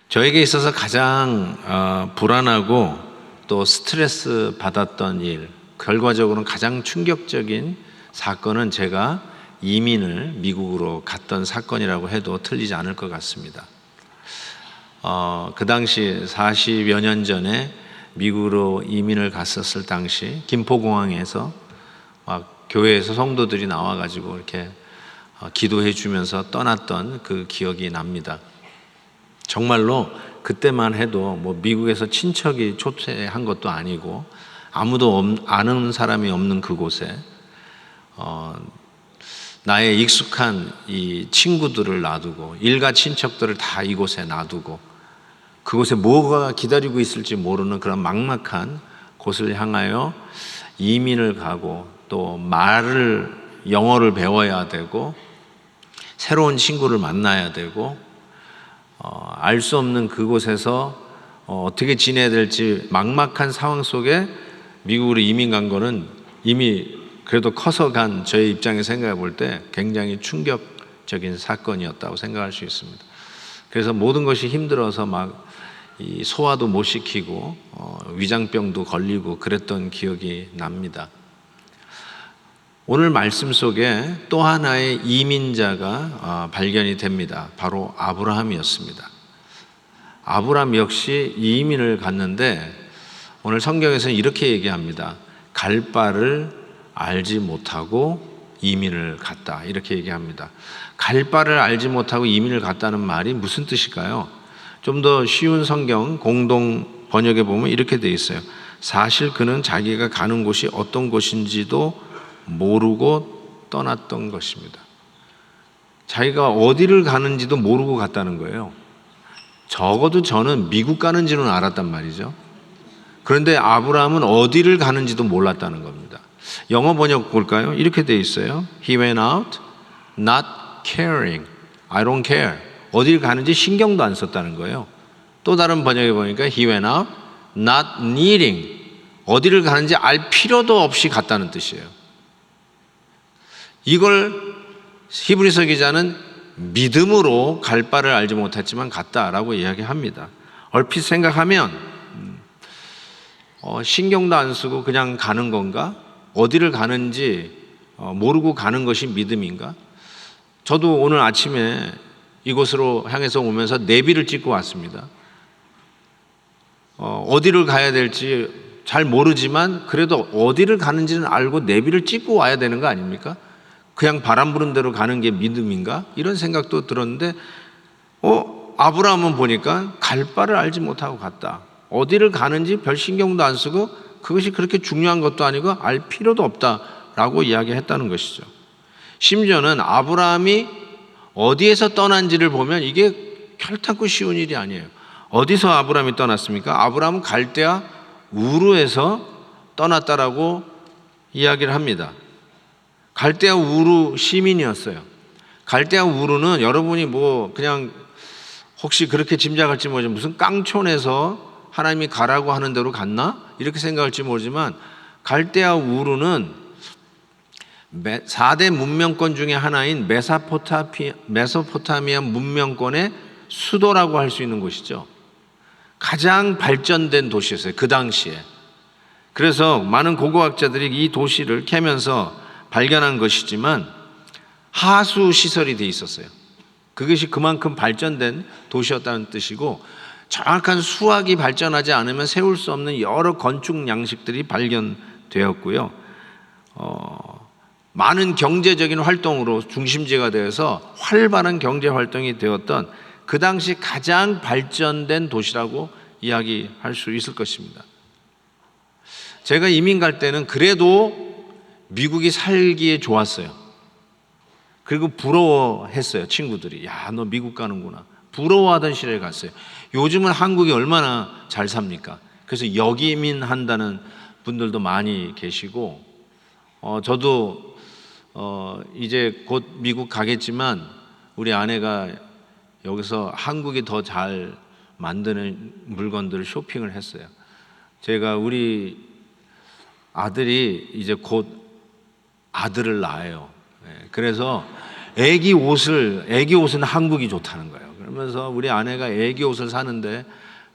저에게 있어서 가장 불안하고 또 스트레스 받았던 일, 결과적으로는 가장 충격적인 사건은 제가 이민을 미국으로 갔던 사건이라고 해도 틀리지 않을 것 같습니다. 그 당시 40여 년 전에 미국으로 이민을 갔었을 당시 김포공항에서 막 교회에서 성도들이 나와가지고 이렇게 기도해 주면서 떠났던 그 기억이 납니다. 정말로 그때만 해도 뭐 미국에서 친척이 초대한 것도 아니고 아무도 아는 사람이 없는 그곳에 나의 익숙한 이 친구들을 놔두고 일가 친척들을 다 이곳에 놔두고 그곳에 뭐가 기다리고 있을지 모르는 그런 막막한 곳을 향하여 이민을 가고 또 영어를 배워야 되고 새로운 친구를 만나야 되고 알 수 없는 그곳에서 어떻게 지내야 될지 막막한 상황 속에 미국으로 이민 간 거는 이미 그래도 커서 간 저의 입장에 생각해 볼 때 굉장히 충격적인 사건이었다고 생각할 수 있습니다. 그래서 모든 것이 힘들어서 막 이 소화도 못 시키고 위장병도 걸리고 그랬던 기억이 납니다. 오늘 말씀 속에 또 하나의 이민자가 발견이 됩니다. 바로 아브라함이었습니다. 아브라함 역시 이민을 갔는데 오늘 성경에서는 이렇게 얘기합니다. 갈 바를 알지 못하고 이민을 갔다, 이렇게 얘기합니다. 갈 바를 알지 못하고 이민을 갔다는 말이 무슨 뜻일까요? 좀 더 쉬운 성경 공동 번역에 보면 이렇게 돼 있어요. 사실 그는 자기가 가는 곳이 어떤 곳인지도 모르고 떠났던 것입니다. 자기가 어디를 가는지도 모르고 갔다는 거예요. 적어도 저는 미국 가는지는 알았단 말이죠. 그런데 아브라함은 어디를 가는지도 몰랐다는 겁니다. 영어 번역 볼까요? 이렇게 돼 있어요. He went out not caring. I don't care. 어디를 가는지 신경도 안 썼다는 거예요. 또 다른 번역에 보니까 He went out not needing. 어디를 가는지 알 필요도 없이 갔다는 뜻이에요. 이걸 히브리서 기자는 믿음으로 갈 바를 알지 못했지만 갔다라고 이야기합니다. 얼핏 생각하면 신경도 안 쓰고 그냥 가는 건가? 어디를 가는지 모르고 가는 것이 믿음인가? 저도 오늘 아침에 이곳으로 향해서 오면서 내비를 찍고 왔습니다. 어디를 가야 될지 잘 모르지만 그래도 어디를 가는지는 알고 내비를 찍고 와야 되는 거 아닙니까? 그냥 바람 부는 대로 가는 게 믿음인가? 이런 생각도 들었는데 아브라함은 보니까 갈 바를 알지 못하고 갔다. 어디를 가는지 별 신경도 안 쓰고 그것이 그렇게 중요한 것도 아니고 알 필요도 없다라고 이야기했다는 것이죠. 심지어는 아브라함이 어디에서 떠난지를 보면 이게 결탄코 쉬운 일이 아니에요. 어디서 아브라함이 떠났습니까? 아브라함은 갈대아 우르에서 떠났다라고 이야기를 합니다. 갈대아 우르 시민이었어요. 갈대아 우르는 여러분이 뭐 그냥 혹시 그렇게 짐작할지 모르지만 무슨 깡촌에서 하나님이 가라고 하는 대로 갔나? 이렇게 생각할지 모르지만 갈대아 우르는 4대 문명권 중에 하나인 메소포타미아 문명권의 수도라고 할 수 있는 곳이죠. 가장 발전된 도시였어요. 그 당시에. 그래서 많은 고고학자들이 이 도시를 캐면서 발견한 것이지만 하수 시설이 돼 있었어요. 그것이 그만큼 발전된 도시였다는 뜻이고 정확한 수학이 발전하지 않으면 세울 수 없는 여러 건축 양식들이 발견되었고요. 많은 경제적인 활동으로 중심지가 되어서 활발한 경제 활동이 되었던 그 당시 가장 발전된 도시라고 이야기할 수 있을 것입니다. 제가 이민 갈 때는 그래도 미국이 살기에 좋았어요. 그리고 부러워했어요. 친구들이. 야, 너 미국 가는구나. 부러워하던 시절에 갔어요. 요즘은 한국이 얼마나 잘 삽니까? 그래서 역이민 한다는 분들도 많이 계시고 저도 이제 곧 미국 가겠지만 우리 아내가 여기서 한국이 더 잘 만드는 물건들을 쇼핑을 했어요. 제가 우리 아들이 이제 곧 아들을 낳아요. 그래서 애기 옷은 한국이 좋다는 거예요. 그러면 하면서 우리 아내가 애기 옷을 사는데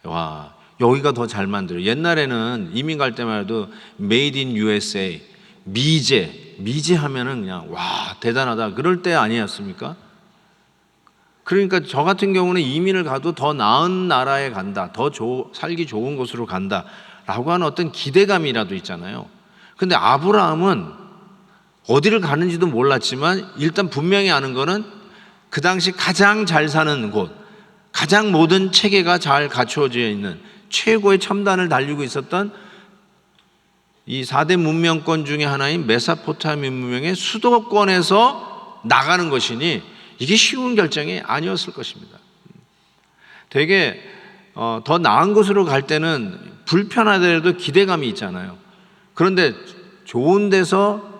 와, 여기가 더 잘 만들어요. 옛날에는 이민 갈 때만 해도 Made in USA, 미제 하면은 그냥 와, 대단하다 그럴 때 아니었습니까? 그러니까 저 같은 경우는 이민을 가도 더 나은 나라에 간다, 더 살기 좋은 곳으로 간다 라고 하는 어떤 기대감이라도 있잖아요. 근데 아브라함은 어디를 가는지도 몰랐지만 일단 분명히 아는 거는 그 당시 가장 잘 사는 곳, 가장 모든 체계가 잘 갖추어져 있는 최고의 첨단을 달리고 있었던 이 4대 문명권 중에 하나인 메소포타미아 문명의 수도권에서 나가는 것이니 이게 쉬운 결정이 아니었을 것입니다. 되게 더 나은 곳으로 갈 때는 불편하더라도 기대감이 있잖아요. 그런데 좋은 데서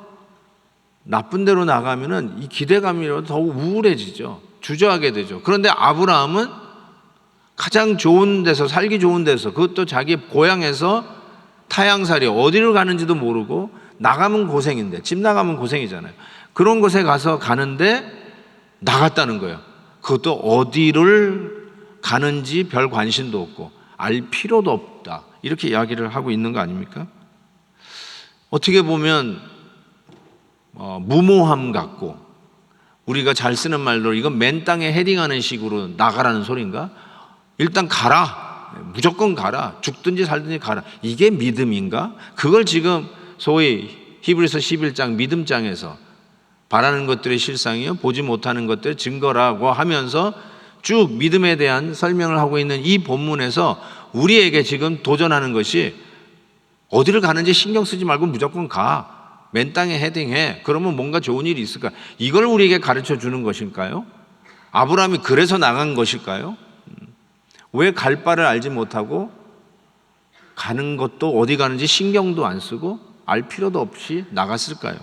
나쁜 데로 나가면은 이 기대감이라도 더욱 우울해지죠. 주저하게 되죠. 그런데 아브라함은 가장 좋은 데서, 살기 좋은 데서, 그것도 자기 고향에서 타향살이 어디를 가는지도 모르고, 나가면 고생인데, 집 나가면 고생이잖아요. 그런 곳에 가서 가는데 나갔다는 거예요. 그것도 어디를 가는지 별 관심도 없고 알 필요도 없다, 이렇게 이야기를 하고 있는 거 아닙니까? 어떻게 보면 무모함 같고, 우리가 잘 쓰는 말로 이건 맨 땅에 헤딩하는 식으로 나가라는 소리인가? 일단 가라, 무조건 가라, 죽든지 살든지 가라, 이게 믿음인가? 그걸 지금 소위 히브리서 11장 믿음장에서 바라는 것들의 실상이요 보지 못하는 것들의 증거라고 하면서 쭉 믿음에 대한 설명을 하고 있는 이 본문에서 우리에게 지금 도전하는 것이, 어디를 가는지 신경 쓰지 말고 무조건 가, 맨 땅에 헤딩해, 그러면 뭔가 좋은 일이 있을까? 이걸 우리에게 가르쳐 주는 것일까요? 아브라함이 그래서 나간 것일까요? 왜 갈 바를 알지 못하고 가는 것도 어디 가는지 신경도 안 쓰고 알 필요도 없이 나갔을까요?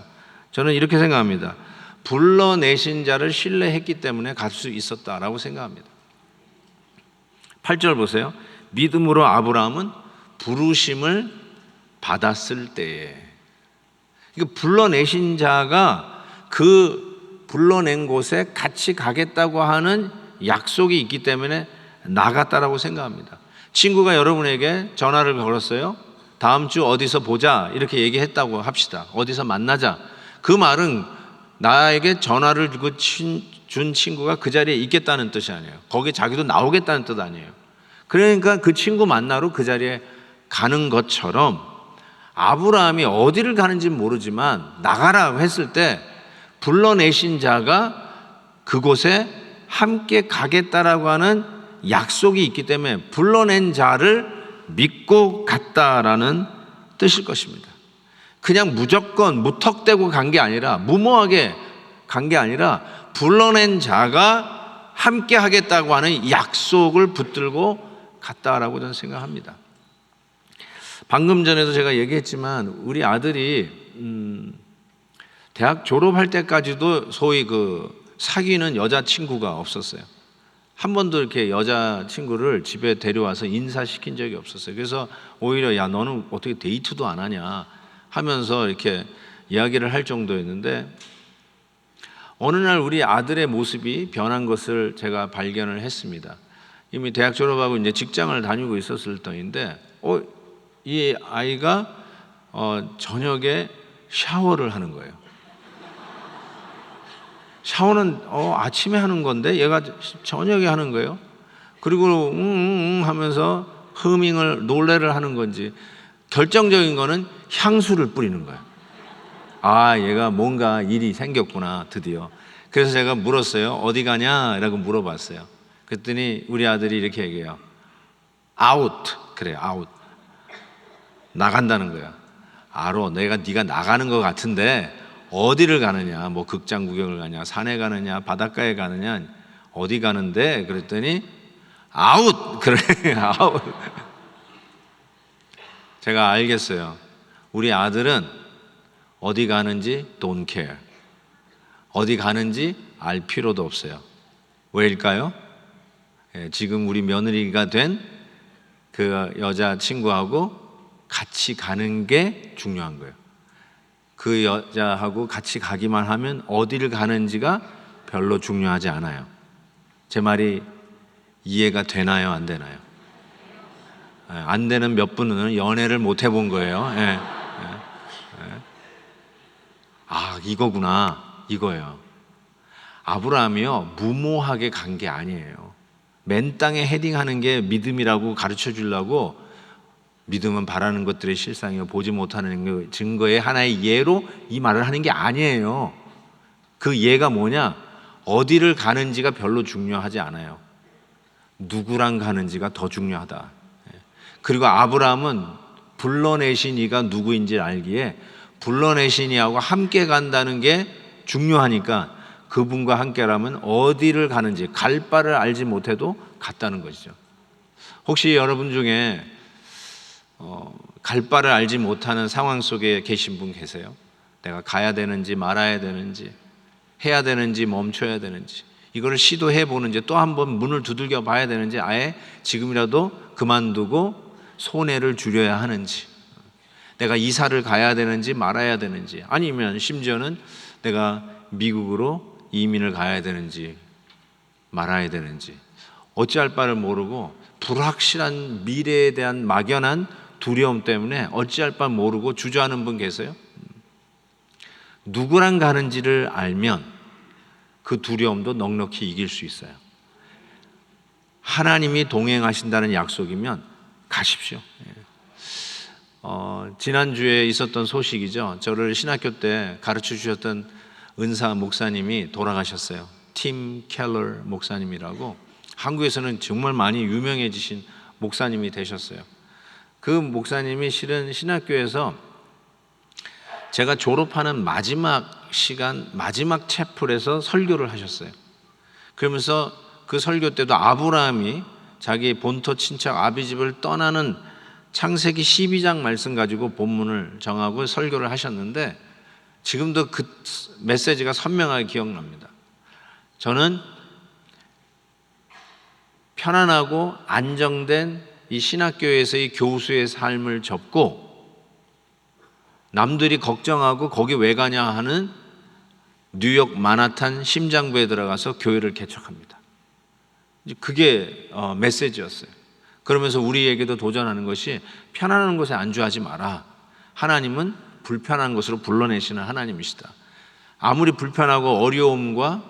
저는 이렇게 생각합니다. 불러내신 자를 신뢰했기 때문에 갈 수 있었다라고 생각합니다. 8절 보세요. 믿음으로 아브라함은 부르심을 받았을 때에, 불러내신 자가 그 불러낸 곳에 같이 가겠다고 하는 약속이 있기 때문에 나갔다라고 생각합니다. 친구가 여러분에게 전화를 걸었어요. 다음 주 어디서 보자 이렇게 얘기했다고 합시다. 어디서 만나자. 그 말은 나에게 전화를 준 친구가 그 자리에 있겠다는 뜻이 아니에요. 거기 자기도 나오겠다는 뜻 아니에요. 그러니까 그 친구 만나러 그 자리에 가는 것처럼 아브라함이 어디를 가는지 모르지만 나가라고 했을 때 불러내신 자가 그곳에 함께 가겠다라고 하는 약속이 있기 때문에 불러낸 자를 믿고 갔다라는 뜻일 것입니다. 그냥 무조건 무턱대고 간 게 아니라, 무모하게 간 게 아니라 불러낸 자가 함께 하겠다고 하는 약속을 붙들고 갔다라고 저는 생각합니다. 방금 전에도 제가 얘기했지만 우리 아들이 대학 졸업할 때까지도 소위 사귀는 여자친구가 없었어요. 한 번도 이렇게 여자친구를 집에 데려와서 인사시킨 적이 없었어요. 그래서 오히려 야, 너는 어떻게 데이트도 안 하냐 하면서 이렇게 이야기를 할 정도였는데, 어느 날 우리 아들의 모습이 변한 것을 제가 발견을 했습니다. 이미 대학 졸업하고 이제 직장을 다니고 있었을 때인데, 이 아이가 저녁에 샤워를 하는 거예요. 샤워는 아침에 하는 건데 얘가 저녁에 하는 거예요. 그리고 하면서 노래를 하는 건지, 결정적인 거는 향수를 뿌리는 거예요. 아, 얘가 뭔가 일이 생겼구나 드디어. 그래서 제가 물었어요. 어디 가냐? 라고 물어봤어요. 그랬더니 우리 아들이 이렇게 얘기해요. 아웃. 그래요, 아웃. 나간다는 거야. 알어, 네가 나가는 것 같은데 어디를 가느냐, 뭐 극장 구경을 가냐, 산에 가느냐, 바닷가에 가느냐, 어디 가는데? 그랬더니 아웃. 그래, 아웃. 제가 알겠어요. 우리 아들은 어디 가는지 don't care, 어디 가는지 알 필요도 없어요. 왜일까요? 지금 우리 며느리가 된 그 여자친구하고 같이 가는 게 중요한 거예요. 그 여자하고 같이 가기만 하면 어디를 가는지가 별로 중요하지 않아요. 제 말이 이해가 되나요? 안 되나요? 안 되는 몇 분은 연애를 못 해본 거예요. 예. 아, 이거구나. 이거예요. 아브라함이요, 무모하게 간 게 아니에요. 맨 땅에 헤딩하는 게 믿음이라고 가르쳐 주려고, 믿음은 바라는 것들의 실상이요 보지 못하는 증거의 하나의 예로 이 말을 하는 게 아니에요. 그 예가 뭐냐? 어디를 가는지가 별로 중요하지 않아요. 누구랑 가는지가 더 중요하다. 그리고 아브라함은 불러내신 이가 누구인지 알기에 불러내신 이하고 함께 간다는 게 중요하니까 그분과 함께라면 어디를 가는지 갈 바를 알지 못해도 갔다는 것이죠. 혹시 여러분 중에 갈 바를 알지 못하는 상황 속에 계신 분 계세요? 내가 가야 되는지 말아야 되는지 해야 되는지 멈춰야 되는지 이거를 시도해 보는지 또 한 번 문을 두들겨 봐야 되는지 아예 지금이라도 그만두고 손해를 줄여야 하는지, 내가 이사를 가야 되는지 말아야 되는지, 아니면 심지어는 내가 미국으로 이민을 가야 되는지 말아야 되는지 어찌할 바를 모르고 불확실한 미래에 대한 막연한 두려움 때문에 어찌할 바 모르고 주저하는 분 계세요? 누구랑 가는지를 알면 그 두려움도 넉넉히 이길 수 있어요. 하나님이 동행하신다는 약속이면 가십시오. 지난주에 있었던 소식이죠. 저를 신학교 때 가르쳐 주셨던 은사 목사님이 돌아가셨어요. 팀 켈러 목사님이라고 한국에서는 정말 많이 유명해지신 목사님이 되셨어요. 그 목사님이 실은 신학교에서 제가 졸업하는 마지막 시간, 마지막 채플에서 설교를 하셨어요. 그러면서 그 설교 때도 아브라함이 자기 본토 친척 아비집을 떠나는 창세기 12장 말씀 가지고 본문을 정하고 설교를 하셨는데 지금도 그 메시지가 선명하게 기억납니다. 저는 편안하고 안정된 이 신학교에서의 교수의 삶을 접고 남들이 걱정하고 거기 왜 가냐 하는 뉴욕 마나탄 심장부에 들어가서 교회를 개척합니다. 그게 메시지였어요. 그러면서 우리에게도 도전하는 것이 편안한 곳에 안주하지 마라. 하나님은 불편한 곳으로 불러내시는 하나님이시다. 아무리 불편하고 어려움과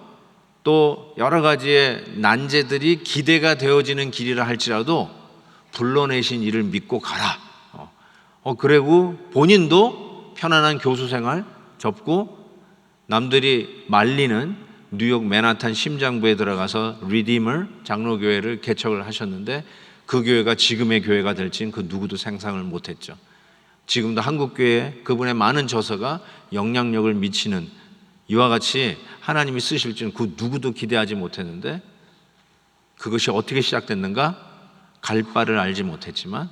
또 여러 가지의 난제들이 기대가 되어지는 길이라 할지라도 불러내신 이를 믿고 가라. 그리고 본인도 편안한 교수 생활 접고 남들이 말리는 뉴욕 맨하탄 심장부에 들어가서 리디머 장로교회를 개척을 하셨는데 그 교회가 지금의 교회가 될지는 그 누구도 상상을 못했죠. 지금도 한국교회에 그분의 많은 저서가 영향력을 미치는 이와 같이 하나님이 쓰실 줄은 그 누구도 기대하지 못했는데 그것이 어떻게 시작됐는가? 갈 바를 알지 못했지만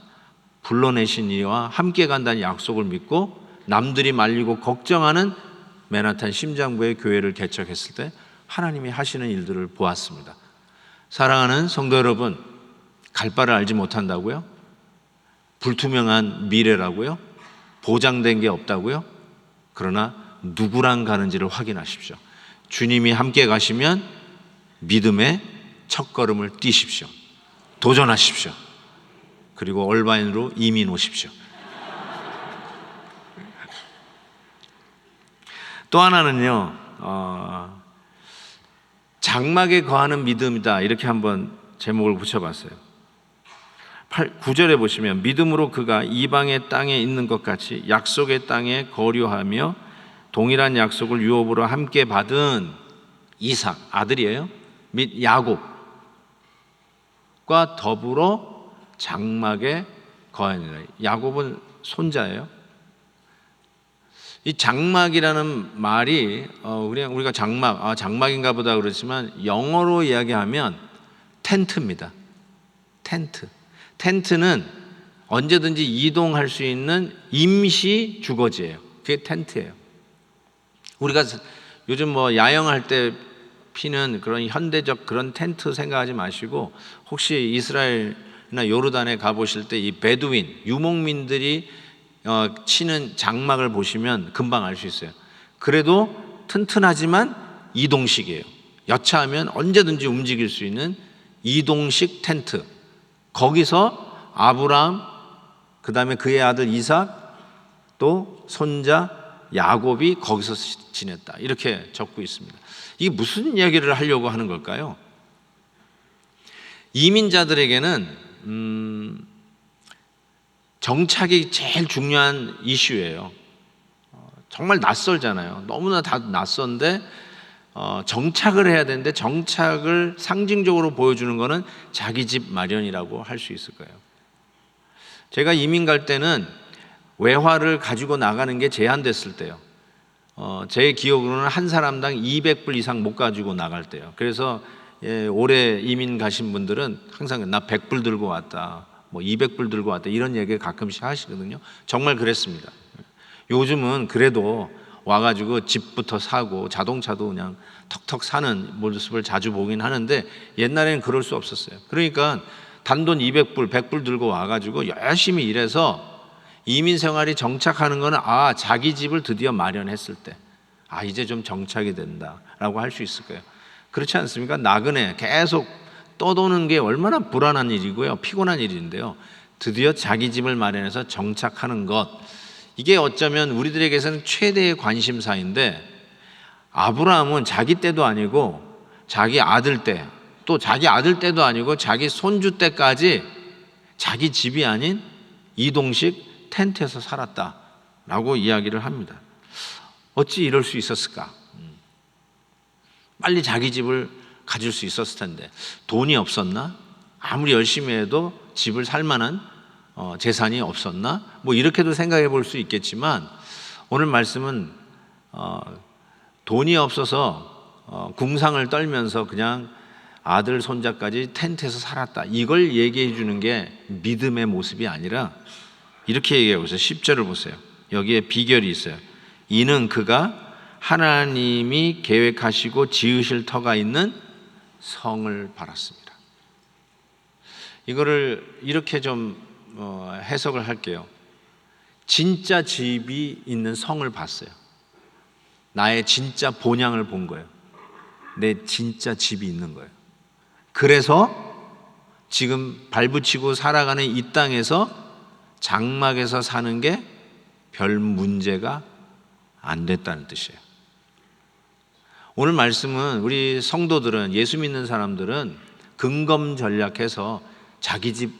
불러내신 이와 함께 간다는 약속을 믿고 남들이 말리고 걱정하는 맨하탄 심장부의 교회를 개척했을 때 하나님이 하시는 일들을 보았습니다. 사랑하는 성도 여러분, 갈 바를 알지 못한다고요? 불투명한 미래라고요? 보장된 게 없다고요? 그러나 누구랑 가는지를 확인하십시오. 주님이 함께 가시면 믿음의 첫걸음을 띄십시오. 도전하십시오. 그리고 얼바인으로 이민 오십시오. 또 하나는요, 장막에 거하는 믿음이다. 이렇게 한번 제목을 붙여봤어요. 9절에 보시면 믿음으로 그가 이방의 땅에 있는 것 같이 약속의 땅에 거류하며 동일한 약속을 유업으로 함께 받은 이삭 아들이에요. 및 야곱과 더불어 장막에 거하니라. 야곱은 손자예요. 이 장막이라는 말이 우리가 장막인가 보다 그렇지만 영어로 이야기하면 텐트입니다. 텐트는 언제든지 이동할 수 있는 임시 주거지예요. 그게 텐트예요. 우리가 요즘 야영할 때 피는 그런 현대적 그런 텐트 생각하지 마시고 혹시 이스라엘이나 요르단에 가보실 때 이 베두인 유목민들이 치는 장막을 보시면 금방 알 수 있어요. 그래도 튼튼하지만 이동식이에요. 여차하면 언제든지 움직일 수 있는 이동식 텐트, 거기서 아브라함, 그 다음에 그의 아들 이삭, 또 손자 야곱이 거기서 지냈다, 이렇게 적고 있습니다. 이게 무슨 이야기를 하려고 하는 걸까요? 이민자들에게는 정착이 제일 중요한 이슈예요. 정말 낯설잖아요. 너무나 다 낯선데 정착을 해야 되는데, 정착을 상징적으로 보여주는 것은 자기 집 마련이라고 할 수 있을 거예요. 제가 이민 갈 때는 외화를 가지고 나가는 게 제한됐을 때요. 제 기억으로는 한 사람당 200불 이상 못 가지고 나갈 때요. 그래서 올해 이민 가신 분들은 항상 나 100불 들고 왔다, 뭐 200불 들고 왔다, 이런 얘기 가끔씩 하시거든요. 정말 그랬습니다. 요즘은 그래도 와가지고 집부터 사고 자동차도 그냥 턱턱 사는 모습을 자주 보긴 하는데, 옛날에는 그럴 수 없었어요. 그러니까 단돈 200불, 100불 들고 와가지고 열심히 일해서 이민 생활이 정착하는 거는 자기 집을 드디어 마련했을 때, 이제 좀 정착이 된다라고 할 수 있을 거예요. 그렇지 않습니까? 나그네 계속 떠도는 게 얼마나 불안한 일이고요, 피곤한 일인데요. 드디어 자기 집을 마련해서 정착하는 것, 이게 어쩌면 우리들에게서는 최대의 관심사인데, 아브라함은 자기 때도 아니고 자기 아들 때, 또 자기 아들 때도 아니고 자기 손주 때까지 자기 집이 아닌 이동식 텐트에서 살았다라고 이야기를 합니다. 어찌 이럴 수 있었을까? 빨리 자기 집을 가질 수 있었을 텐데, 돈이 없었나? 아무리 열심히 해도 집을 살 만한 재산이 없었나? 뭐 이렇게도 생각해 볼 수 있겠지만, 오늘 말씀은 돈이 없어서 궁상을 떨면서 그냥 아들 손자까지 텐트에서 살았다, 이걸 얘기해 주는 게 믿음의 모습이 아니라 이렇게 얘기하고 있어요. 10절을 보세요. 여기에 비결이 있어요. 이는 그가 하나님이 계획하시고 지으실 터가 있는 성을 바랐습니다. 이거를 이렇게 좀 해석을 할게요. 진짜 집이 있는 성을 봤어요. 나의 진짜 본향을 본 거예요. 내 진짜 집이 있는 거예요. 그래서 지금 발붙이고 살아가는 이 땅에서 장막에서 사는 게 별 문제가 안 됐다는 뜻이에요. 오늘 말씀은 우리 성도들은, 예수 믿는 사람들은 근검전략해서 자기 집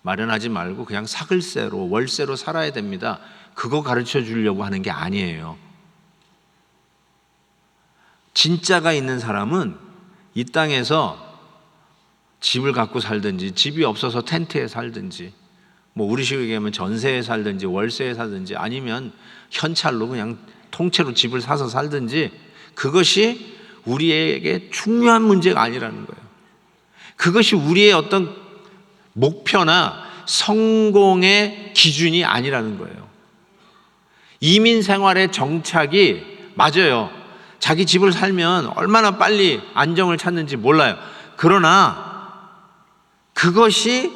마련하지 말고 그냥 사글세로, 월세로 살아야 됩니다, 그거 가르쳐 주려고 하는 게 아니에요. 진짜가 있는 사람은 이 땅에서 집을 갖고 살든지, 집이 없어서 텐트에 살든지, 뭐 우리식으로 얘기하면 전세에 살든지 월세에 살든지, 아니면 현찰로 그냥 통째로 집을 사서 살든지, 그것이 우리에게 중요한 문제가 아니라는 거예요. 그것이 우리의 어떤 목표나 성공의 기준이 아니라는 거예요. 이민 생활의 정착이, 맞아요, 자기 집을 살면 얼마나 빨리 안정을 찾는지 몰라요. 그러나 그것이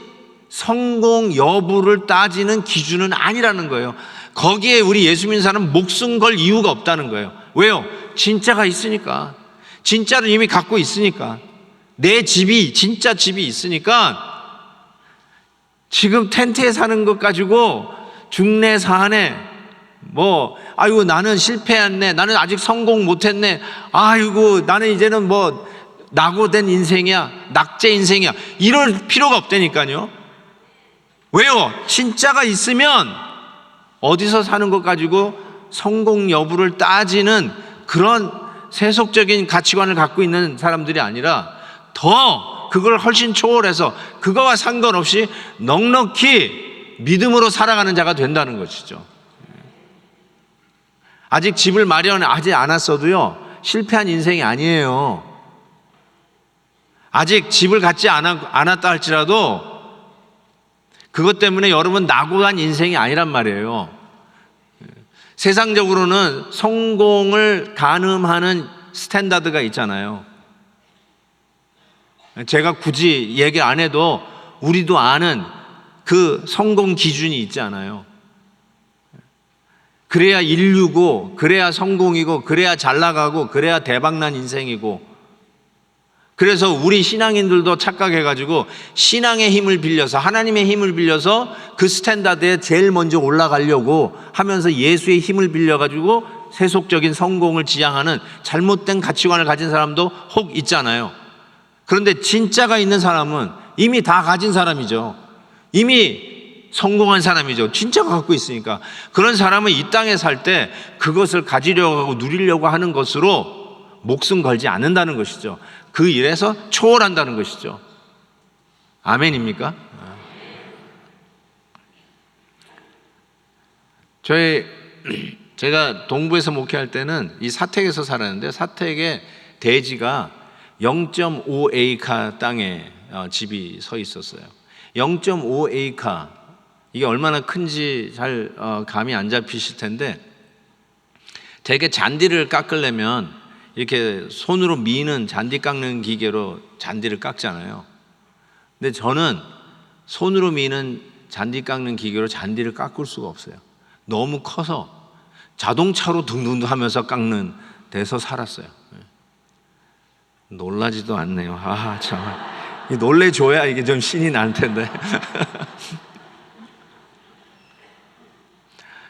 성공 여부를 따지는 기준은 아니라는 거예요. 거기에 우리 예수 믿는 사람은 목숨 걸 이유가 없다는 거예요. 왜요? 진짜가 있으니까. 진짜를 이미 갖고 있으니까. 내 집이, 진짜 집이 있으니까 지금 텐트에 사는 것 가지고 중내 사안에 아이고 나는 실패했네, 나는 아직 성공 못했네, 아이고 나는 이제는 낙오된 인생이야, 낙제 인생이야, 이럴 필요가 없다니까요. 왜요? 진짜가 있으면 어디서 사는 것 가지고 성공 여부를 따지는 그런 세속적인 가치관을 갖고 있는 사람들이 아니라, 더 그걸 훨씬 초월해서 그거와 상관없이 넉넉히 믿음으로 살아가는 자가 된다는 것이죠. 아직 집을 마련하지 않았어도요, 실패한 인생이 아니에요. 아직 집을 갖지 않았다 할지라도 그것 때문에 여러분 낙오한 인생이 아니란 말이에요. 세상적으로는 성공을 가늠하는 스탠다드가 있잖아요. 제가 굳이 얘기 안 해도 우리도 아는 그 성공 기준이 있잖아요. 그래야 인류고, 그래야 성공이고, 그래야 잘 나가고, 그래야 대박난 인생이고, 그래서 우리 신앙인들도 착각해가지고 신앙의 힘을 빌려서, 하나님의 힘을 빌려서 그 스탠다드에 제일 먼저 올라가려고 하면서 예수의 힘을 빌려가지고 세속적인 성공을 지향하는 잘못된 가치관을 가진 사람도 혹 있잖아요. 그런데 진짜가 있는 사람은 이미 다 가진 사람이죠. 이미 성공한 사람이죠. 진짜가 갖고 있으니까. 그런 사람은 이 땅에 살 때 그것을 가지려고 하고 누리려고 하는 것으로 목숨 걸지 않는다는 것이죠. 그 일에서 초월한다는 것이죠. 아멘입니까? 제가 동부에서 목회할 때는 이 사택에서 살았는데, 사택에 대지가 0.5에이카 땅에 집이 서 있었어요. 0.5에이카, 이게 얼마나 큰지 잘 감이 안 잡히실 텐데, 대개 잔디를 깎으려면 이렇게 손으로 미는 잔디 깎는 기계로 잔디를 깎잖아요. 근데 저는 손으로 미는 잔디 깎는 기계로 잔디를 깎을 수가 없어요. 너무 커서 자동차로 둥둥 하면서 깎는 데서 살았어요. 놀라지도 않네요. 아, 참. 놀래줘야 이게 좀 신이 날 텐데.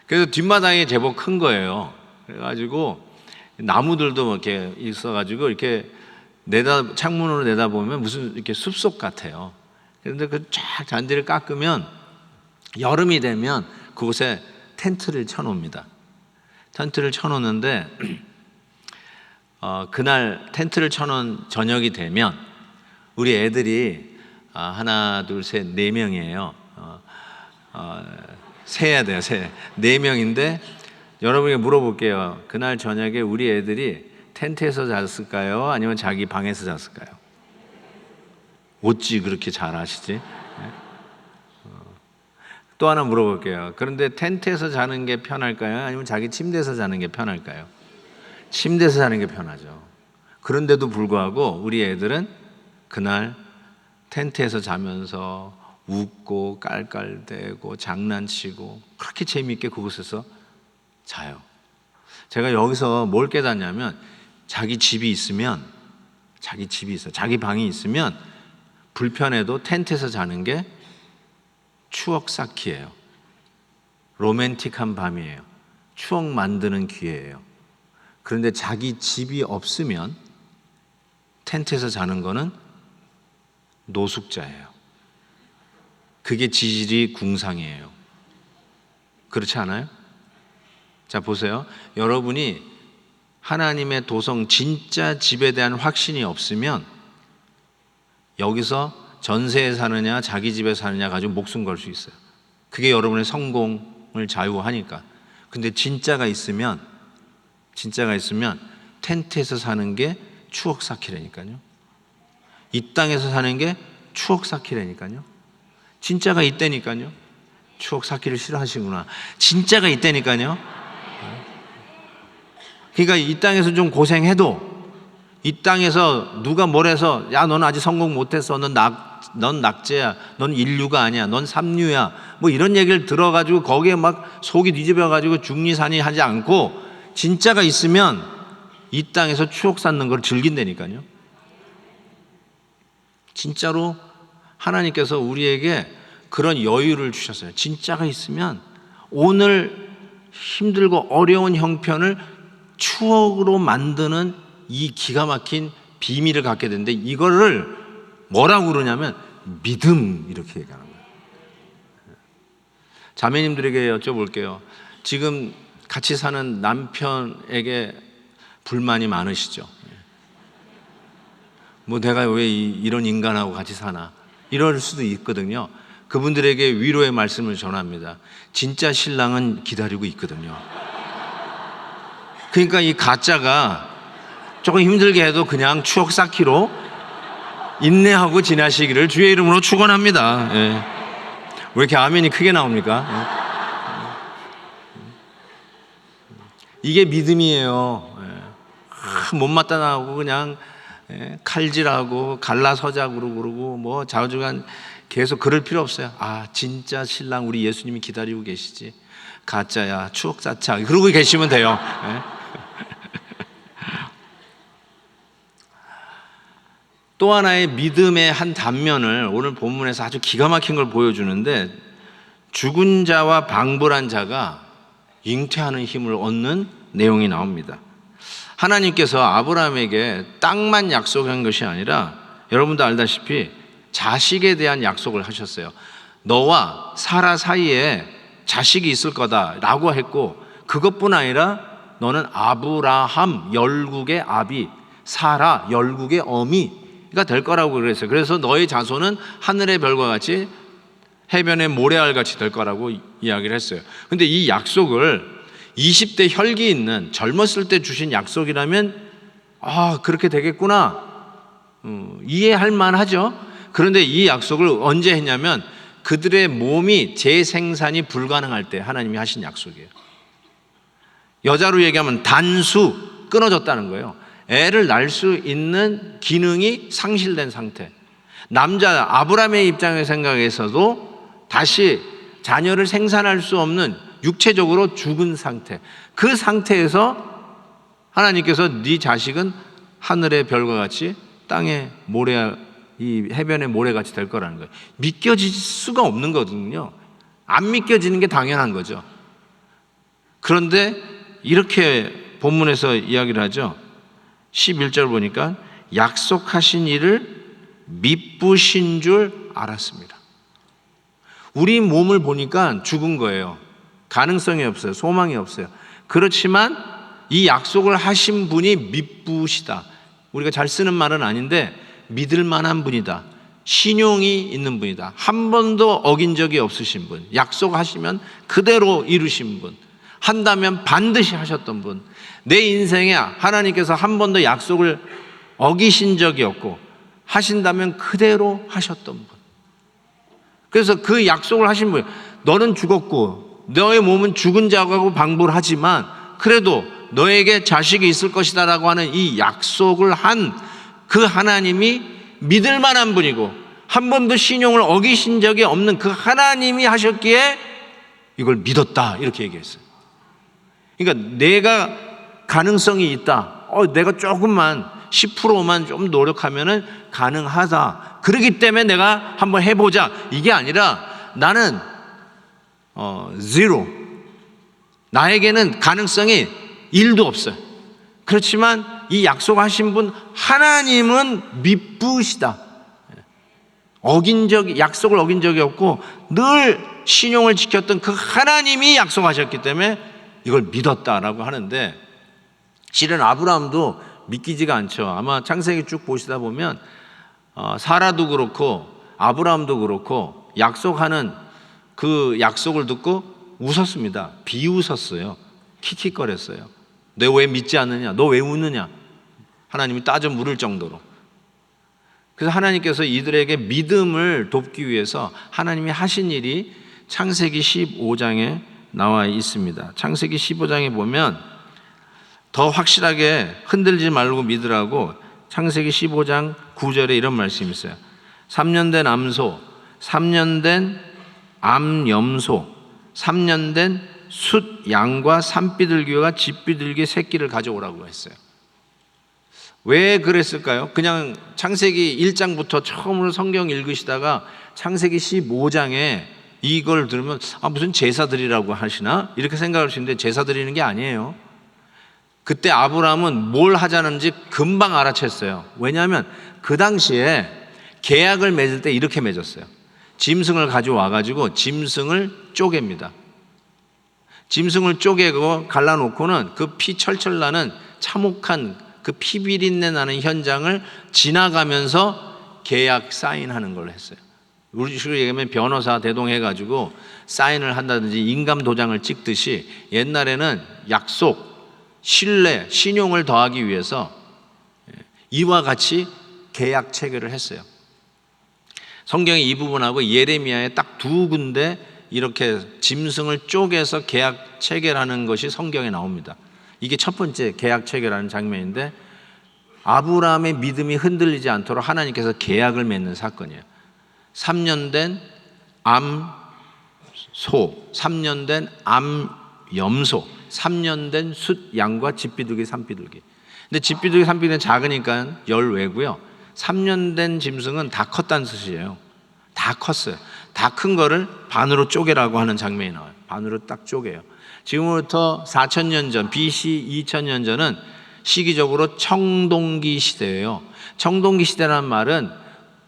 그래서 뒷마당이 제법 큰 거예요. 그래가지고 나무들도 이렇게 있어가지고 이렇게 창문으로 내다보면 무슨 이렇게 숲속 같아요. 그런데 그 쫙 잔디를 깎으면 여름이 되면 그곳에 텐트를 쳐놓습니다. 텐트를 쳐놓는데 그날 텐트를 쳐놓은 저녁이 되면 우리 애들이 하나, 둘, 셋, 4명이에요. 세야 돼요, 세. 4명인데 여러분에게 물어볼게요. 그날 저녁에 우리 애들이 텐트에서 잤을까요? 아니면 자기 방에서 잤을까요? 어찌 그렇게 잘 아시지? 또 하나 물어볼게요. 그런데 텐트에서 자는 게 편할까요? 아니면 자기 침대에서 자는 게 편할까요? 침대에서 자는 게 편하죠. 그런데도 불구하고 우리 애들은 그날 텐트에서 자면서 웃고 깔깔대고 장난치고 그렇게 재미있게 그곳에서 자요. 제가 여기서 뭘 깨닫냐면 자기 집이 있어요. 자기 방이 있으면 불편해도 텐트에서 자는 게 추억 쌓기예요. 로맨틱한 밤이에요. 추억 만드는 기회예요. 그런데 자기 집이 없으면 텐트에서 자는 거는 노숙자예요. 그게 지질이 궁상이에요. 그렇지 않아요? 자, 보세요. 여러분이 하나님의 도성 진짜 집에 대한 확신이 없으면 여기서 전세에 사느냐 자기 집에 사느냐 가지고 목숨 걸 수 있어요. 그게 여러분의 성공을 좌우하니까. 근데 진짜가 있으면 텐트에서 사는 게 추억 쌓기라니까요. 이 땅에서 사는 게 추억 쌓기라니까요. 진짜가 있다니까요. 추억 쌓기를 싫어하시구나. 진짜가 있다니까요. 그러니까 이 땅에서 좀 고생해도 이 땅에서 누가 뭘 해서 야 너는 아직 성공 못했어, 넌 낙제야, 넌 인류가 아니야, 넌 삼류야, 뭐 이런 얘기를 들어가지고 거기에 막 속이 뒤집어가지고 중리산이 하지 않고 진짜가 있으면 이 땅에서 추억 쌓는 걸 즐긴다니까요. 진짜로 하나님께서 우리에게 그런 여유를 주셨어요. 진짜가 있으면 오늘 힘들고 어려운 형편을 추억으로 만드는 이 기가 막힌 비밀을 갖게 되는데 이거를 뭐라고 그러냐면 믿음, 이렇게 얘기하는 거예요. 자매님들에게 여쭤볼게요. 지금 같이 사는 남편에게 불만이 많으시죠? 뭐 내가 왜 이런 인간하고 같이 사나, 이럴 수도 있거든요. 그분들에게 위로의 말씀을 전합니다. 진짜 신랑은 기다리고 있거든요. 그러니까 이 가짜가 조금 힘들게 해도 그냥 추억 쌓기로 인내하고 지나시기를 주의 이름으로 축원합니다. 예. 왜 이렇게 아멘이 크게 나옵니까? 예. 이게 믿음이에요. 예. 못마땅 나오고 그냥 칼질하고 갈라서자고 그러고 뭐 좌우지간 계속 그럴 필요 없어요. 아, 진짜 신랑 우리 예수님이 기다리고 계시지. 가짜야, 추억 쌓자. 그러고 계시면 돼요. 예. 또 하나의 믿음의 한 단면을 오늘 본문에서 아주 기가 막힌 걸 보여주는데, 죽은 자와 방불한 자가 잉태하는 힘을 얻는 내용이 나옵니다. 하나님께서 아브라함에게 땅만 약속한 것이 아니라 여러분도 알다시피 자식에 대한 약속을 하셨어요. 너와 사라 사이에 자식이 있을 거다라고 했고, 그것뿐 아니라 너는 아브라함 열국의 아비, 사라 열국의 어미가 될 거라고 그랬어요. 그래서 너의 자손은 하늘의 별과 같이 해변의 모래알 같이 될 거라고 이야기를 했어요. 근데 이 약속을 20대 혈기 있는 젊었을 때 주신 약속이라면 그렇게 되겠구나, 이해할 만하죠. 그런데 이 약속을 언제 했냐면 그들의 몸이 재생산이 불가능할 때 하나님이 하신 약속이에요. 여자로 얘기하면 단수, 끊어졌다는 거예요. 애를 낳을 수 있는 기능이 상실된 상태. 남자 아브라함의 입장의 생각에서도 다시 자녀를 생산할 수 없는 육체적으로 죽은 상태. 그 상태에서 하나님께서 네 자식은 하늘의 별과 같이 땅의 모래, 이 해변의 모래같이 될 거라는 거예요. 믿겨질 수가 없는 거거든요. 안 믿겨지는 게 당연한 거죠. 그런데 이렇게 본문에서 이야기를 하죠. 11절 보니까 약속하신 이를 미쁘신 줄 알았습니다. 우리 몸을 보니까 죽은 거예요. 가능성이 없어요. 소망이 없어요. 그렇지만 이 약속을 하신 분이 미쁘시다. 우리가 잘 쓰는 말은 아닌데 믿을 만한 분이다. 신용이 있는 분이다. 한 번도 어긴 적이 없으신 분. 약속하시면 그대로 이루신 분. 한다면 반드시 하셨던 분. 내 인생에 하나님께서 한 번도 약속을 어기신 적이 없고 하신다면 그대로 하셨던 분. 그래서 그 약속을 하신 분, 너는 죽었고 너의 몸은 죽은 자하고 방불하지만 그래도 너에게 자식이 있을 것이다 라고 하는 이 약속을 한 그 하나님이 믿을 만한 분이고 한 번도 신용을 어기신 적이 없는 그 하나님이 하셨기에 이걸 믿었다, 이렇게 얘기했어요. 그러니까 내가 가능성이 있다, 내가 조금만 10%만 좀 노력하면은 가능하다, 그렇기 때문에 내가 한번 해보자, 이게 아니라 나는 제로, 나에게는 가능성이 1도 없어요. 그렇지만 이 약속하신 분 하나님은 미쁘시다. 약속을 어긴 적이 없고 늘 신용을 지켰던 그 하나님이 약속하셨기 때문에 이걸 믿었다라고 하는데, 실은 아브라함도 믿기지가 않죠. 아마 창세기 쭉 보시다 보면 사라도 그렇고 아브라함도 그렇고 약속하는 그 약속을 듣고 웃었습니다. 비웃었어요. 킥킥거렸어요. 너 왜 믿지 않느냐? 너 왜 웃느냐? 하나님이 따져 물을 정도로. 그래서 하나님께서 이들에게 믿음을 돕기 위해서 하나님이 하신 일이 창세기 15장에 나와 있습니다. 창세기 15장에 보면 더 확실하게 흔들지 말고 믿으라고 창세기 15장 9절에 이런 말씀이 있어요. 3년 된 암소, 3년 된 암염소, 3년 된 숫 양과 산비둘기와 집비둘기 새끼를 가져오라고 했어요. 왜 그랬을까요? 그냥 창세기 1장부터 처음으로 성경 읽으시다가 창세기 15장에 이걸 들으면 무슨 제사 드리라고 하시나? 이렇게 생각할 수 있는데 제사 드리는 게 아니에요. 그때 아브라함은 뭘 하자는지 금방 알아챘어요. 왜냐하면 그 당시에 계약을 맺을 때 이렇게 맺었어요. 짐승을 가져와가지고 짐승을 쪼갭니다. 짐승을 쪼개고 갈라놓고는 그 피 철철 나는 참혹한 그 피 비린내 나는 현장을 지나가면서 계약 사인하는 걸 했어요. 우리 식으로 얘기하면 변호사 대동해가지고 사인을 한다든지 인감 도장을 찍듯이 옛날에는 약속, 신뢰, 신용을 더하기 위해서 이와 같이 계약 체결을 했어요. 성경의 이 부분하고 예레미야에 딱 두 군데 이렇게 짐승을 쪼개서 계약 체결하는 것이 성경에 나옵니다. 이게 첫 번째 계약 체결하는 장면인데, 아브라함의 믿음이 흔들리지 않도록 하나님께서 계약을 맺는 사건이에요. 3년 된 암소, 3년 된 암염소, 3년 된 숫 양과 집비둘기 산비둘기. 근데 집비둘기 산비둘기는 작으니까 열외고요. 3년 된 짐승은 다 컸다는 뜻이에요. 다 컸어요. 다 큰 거를 반으로 쪼개라고 하는 장면이 나와요. 반으로 딱 쪼개요. 지금부터 4,000년 전, BC 2,000년 전은 시기적으로 청동기 시대예요. 청동기 시대란 말은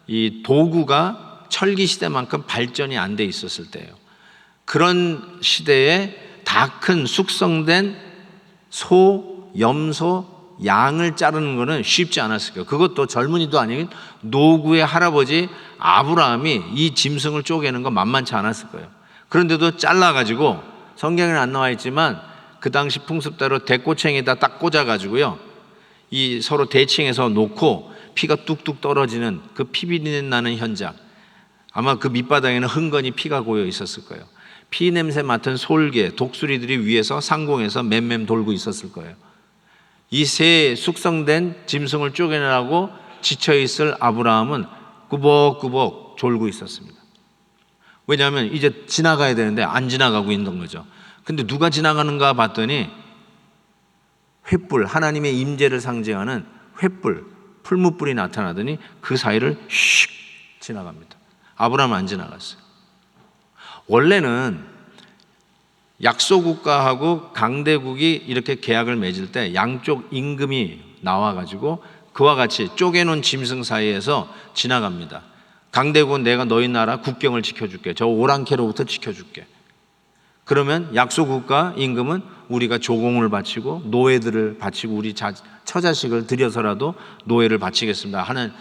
이 도구가 철기 시대만큼 발전이 안 돼 있었을 때예요. 그런 시대에 다 큰 숙성된 소, 염소, 양을 자르는 것은 쉽지 않았을 거예요. 그것도 젊은이도 아닌 노구의 할아버지 아브라함이 이 짐승을 쪼개는 건 만만치 않았을 거예요. 그런데도 잘라가지고, 성경에는 안 나와 있지만 그 당시 풍습대로 대꼬챙이에다 딱 꽂아가지고요, 이 서로 대칭해서 놓고 피가 뚝뚝 떨어지는 그 피비린내 나는 현장, 아마 그 밑바닥에는 흥건히 피가 고여 있었을 거예요. 피 냄새 맡은 솔개, 독수리들이 위에서 상공에서 맴맴 돌고 있었을 거예요. 이 새 숙성된 짐승을 쪼개내라고 지쳐있을 아브라함은 꾸벅꾸벅 졸고 있었습니다. 왜냐하면 이제 지나가야 되는데 안 지나가고 있는 거죠. 근데 누가 지나가는가 봤더니 횃불, 하나님의 임재를 상징하는 횃불, 풀무불이 나타나더니 그 사이를 슉 지나갑니다. 아브라함은 안 지나갔어요. 원래는 약소국가하고 강대국이 이렇게 계약을 맺을 때 양쪽 임금이 나와가지고 그와 같이 쪼개놓은 짐승 사이에서 지나갑니다. 강대국은 내가 너희 나라 국경을 지켜줄게. 저 오랑캐로부터 지켜줄게. 그러면 약소국가 임금은 우리가 조공을 바치고 노예들을 바치고 우리 처자식을 들여서라도 노예를 바치겠습니다 하는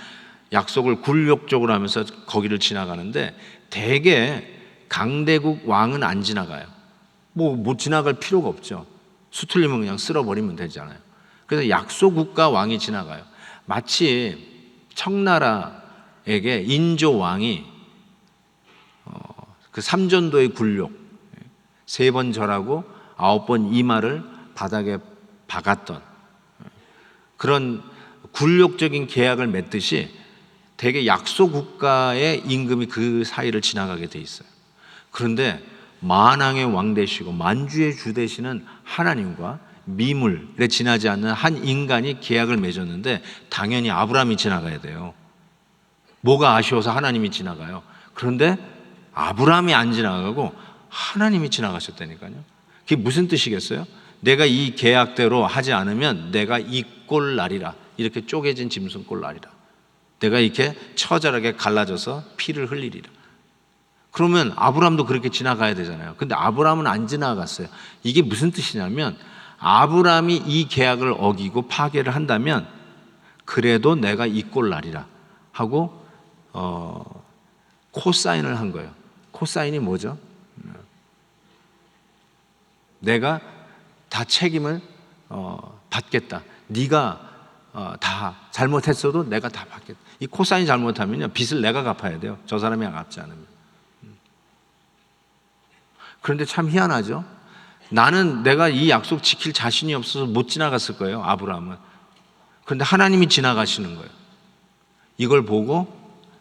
약속을 굴욕적으로 하면서 거기를 지나가는데, 대개 강대국 왕은 안 지나가요. 못 지나갈 필요가 없죠. 수틀리면 그냥 쓸어버리면 되잖아요. 그래서 약소국가 왕이 지나가요. 마치 청나라에게 인조 왕이 그 삼전도의 굴욕, 3번 절하고 9번 이마를 바닥에 박았던 그런 굴욕적인 계약을 맺듯이 대개 약소국가의 임금이 그 사이를 지나가게 돼 있어요. 그런데 만왕의 왕 되시고 만주의 주 되시는 하나님과 미물에 지나지 않는 한 인간이 계약을 맺었는데 당연히 아브라함이 지나가야 돼요. 뭐가 아쉬워서 하나님이 지나가요. 그런데 아브라함이 안 지나가고 하나님이 지나가셨다니까요. 그게 무슨 뜻이겠어요? 내가 이 계약대로 하지 않으면 내가 이 꼴 날이라, 이렇게 쪼개진 짐승 꼴 날이라, 내가 이렇게 처절하게 갈라져서 피를 흘리리라. 그러면 아브라함도 그렇게 지나가야 되잖아요. 근데 아브라함은 안 지나갔어요. 이게 무슨 뜻이냐면 아브라함이 이 계약을 어기고 파괴를 한다면 그래도 내가 이 꼴 날이라 하고 코사인을 한 거예요. 코사인이 뭐죠? 내가 다 책임을 받겠다. 네가 다 잘못했어도 내가 다 받겠다. 이 코사인 잘못하면요, 빚을 내가 갚아야 돼요. 저 사람이 갚지 않으면. 그런데 참 희한하죠. 나는 내가 이 약속 지킬 자신이 없어서 못 지나갔을 거예요, 아브라함은. 그런데 하나님이 지나가시는 거예요. 이걸 보고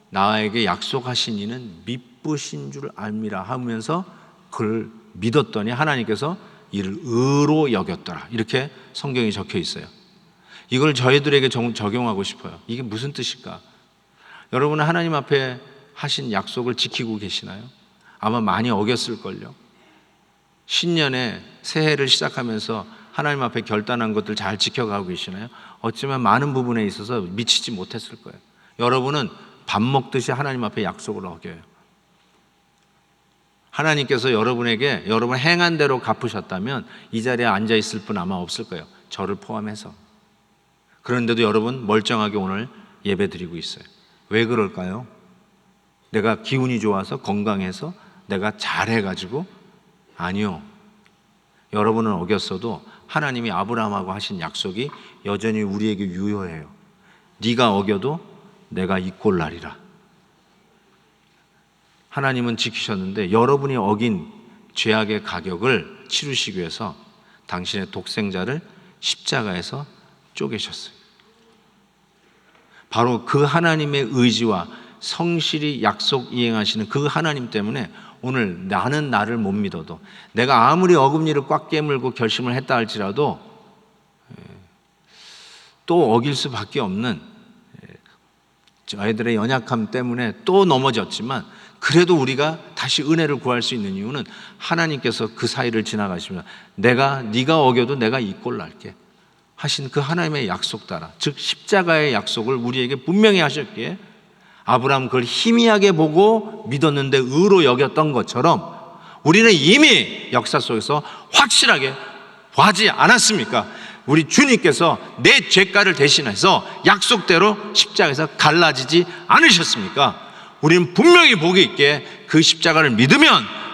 나에게 약속하신 이는 미쁘신 줄 알미라 하면서 그를 믿었더니 하나님께서 이를 의로 여겼더라. 이렇게 성경에 적혀 있어요. 이걸 저희들에게 적용하고 싶어요. 이게 무슨 뜻일까? 여러분은 하나님 앞에 하신 약속을 지키고 계시나요? 아마 많이 어겼을걸요. 신년에 새해를 시작하면서 하나님 앞에 결단한 것들 잘 지켜가고 계시나요? 어쩌면 많은 부분에 있어서 미치지 못했을 거예요. 여러분은 밥 먹듯이 하나님 앞에 약속을 어겨요. 하나님께서 여러분에게 여러분 행한 대로 갚으셨다면 이 자리에 앉아 있을 분 아마 없을 거예요. 저를 포함해서. 그런데도 여러분 멀쩡하게 오늘 예배 드리고 있어요. 왜 그럴까요? 내가 기운이 좋아서 건강해서 내가 잘해가지고? 아니요. 여러분은 어겼어도 하나님이 아브라함하고 하신 약속이 여전히 우리에게 유효해요. 네가 어겨도 내가 이 꼴 날이라. 하나님은 지키셨는데 여러분이 어긴 죄악의 가격을 치르시기 위해서 당신의 독생자를 십자가에서 쪼개셨어요. 바로 그 하나님의 의지와 성실히 약속 이행하시는 그 하나님 때문에 오늘 나는 나를 못 믿어도, 내가 아무리 어금니를 꽉 깨물고 결심을 했다 할지라도 또 어길 수밖에 없는 저희들의 연약함 때문에 또 넘어졌지만 그래도 우리가 다시 은혜를 구할 수 있는 이유는 하나님께서 그 사이를 지나가시면 네가 어겨도 내가 이 꼴 날게 하신 그 하나님의 약속 따라, 즉 십자가의 약속을 우리에게 분명히 하셨기에 아브라함 그걸 희미하게 보고 믿었는데 의로 여겼던 것처럼 우리는 이미 역사 속에서 확실하게 보지 않았습니까? 우리 주님께서 내 죄가를 대신해서 약속대로 십자가에서 갈라지지 않으셨습니까? 우리는 분명히 복이 있게 그 십자가를 믿으면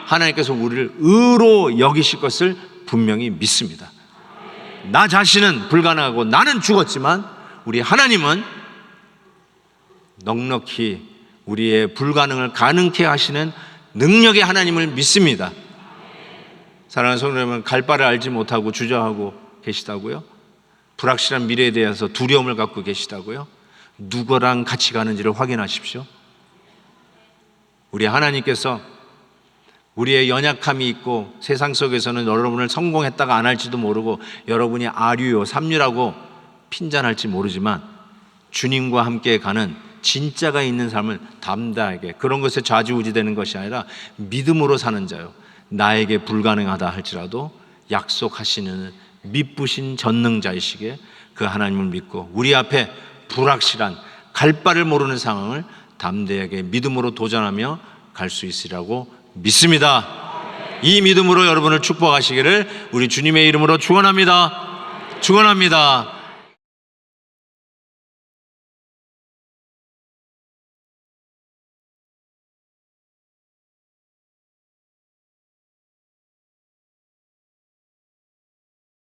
하나님께서 우리를 의로 여기실 것을 분명히 믿습니다. 나 자신은 불가능하고 나는 죽었지만 우리 하나님은 넉넉히 우리의 불가능을 가능케 하시는 능력의 하나님을 믿습니다. 사랑하는 성도 여러분, 갈 바를 알지 못하고 주저하고 계시다고요? 불확실한 미래에 대해서 두려움을 갖고 계시다고요? 누구랑 같이 가는지를 확인하십시오. 우리 하나님께서 우리의 연약함이 있고 세상 속에서는 여러분을 성공했다가 안 할지도 모르고 여러분이 아류요 삼류라고 핀잔할지 모르지만 주님과 함께 가는 진짜가 있는 삶을 담대하게, 그런 것에 좌지우지되는 것이 아니라 믿음으로 사는 자요, 나에게 불가능하다 할지라도 약속하시는 믿부신 전능자이시기에 그 하나님을 믿고 우리 앞에 불확실한 갈 바를 모르는 상황을 담대하게 믿음으로 도전하며 갈 수 있으리라고 믿습니다. 이 믿음으로 여러분을 축복하시기를 우리 주님의 이름으로 축원합니다. 축원합니다.